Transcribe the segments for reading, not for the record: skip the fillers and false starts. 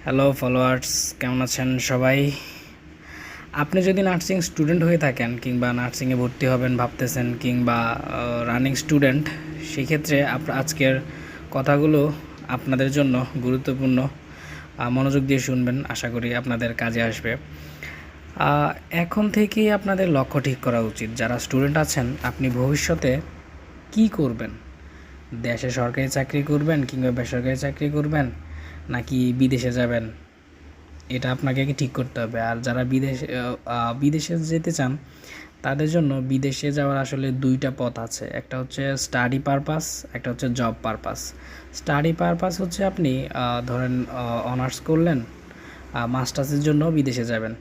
Hello followers, কেমন আছেন সবাই? আপনি যদি নার্সিং স্টুডেন্ট হয়ে থাকেন কিংবা নার্সিংয়ে ভর্তি হবেন ভাবতেছেন কিংবা রানিং স্টুডেন্ট, সেক্ষেত্রে আজকের কথাগুলো আপনাদের জন্য গুরুত্বপূর্ণ। মনোযোগ দিয়ে শুনবেন, আশা করি আপনাদের কাজে আসবে। এখন থেকেই আপনাদের লক্ষ্য ঠিক করা উচিত। যারা স্টুডেন্ট আছেন, আপনি ভবিষ্যতে কি করবেন? দেশে সরকারি চাকরি করবেন কিংবা বেসরকারি চাকরি করবেন, নাকি বিদেশে যাবেন? এটা আপনাকে ঠিক করতে হবে। আর যারা বিদেশে যেতে চান, তাদের জন্য বিদেশে যাওয়ার আসলে দুইটা পথ আছে। একটা হচ্ছে স্টাডি পারপাস, একটা হচ্ছে জব পারপাস। স্টাডি পারপাস হচ্ছে আপনি ধরেন অনার্স করলেন, মাস্টার্সের জন্য বিদেশে যাবেন।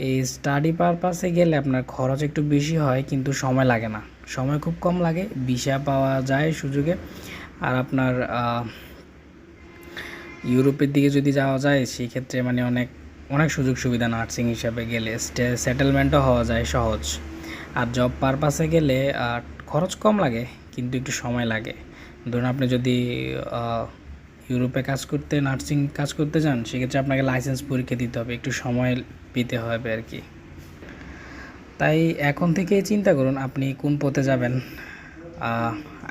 এই স্টাডি পারপাসে গেলে আপনার খরচ একটু বেশি হয়, কিন্তু সময় লাগে না, সময় খুব কম লাগে, ভিসা পাওয়া যায় সুযোগে। আর আপনার ইউরোপের দিকে যদি যাওয়া যায়, সেই ক্ষেত্রে মানে অনেক অনেক সুযোগ সুবিধা নার্সিং হিসাবে গেলে, সেটেলমেন্টও হওয়া যায় সহজ। আর জব পারপাসে গেলে খরচ কম লাগে, কিন্তু একটু সময় লাগে। ধরুন আপনি যদি ইউরোপে নার্সিং কাজ করতে চান, সেক্ষেত্রে আপনাকে লাইসেন্স পরীক্ষা দিতে হবে, একটু সময় পেতে হবে আর কি। তাই এখন থেকেই চিন্তা করুন আপনি কোন পথে যাবেন।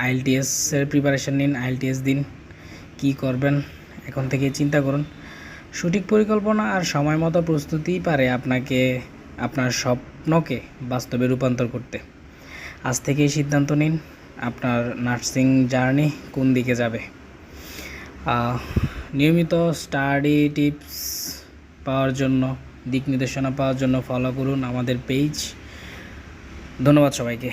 আইএলটিএসের প্রিপারেশান নিন, আইএলটিএস দিন, কী করবেন এখন থেকেই চিন্তা করুন। সঠিক পরিকল্পনা আর সময় মতো প্রস্তুতিই পারে আপনাকে আপনার স্বপ্নকে বাস্তবে রূপান্তর করতে। আজ থেকেই সিদ্ধান্ত নিন আপনার নার্সিং জার্নি কোন দিকে যাবে। নিয়মিত স্টাডি টিপস পাওয়ার জন্য, দিক নির্দেশনা পাওয়ার জন্য ফলো করুন আমাদের পেজ। ধন্যবাদ সবাইকে।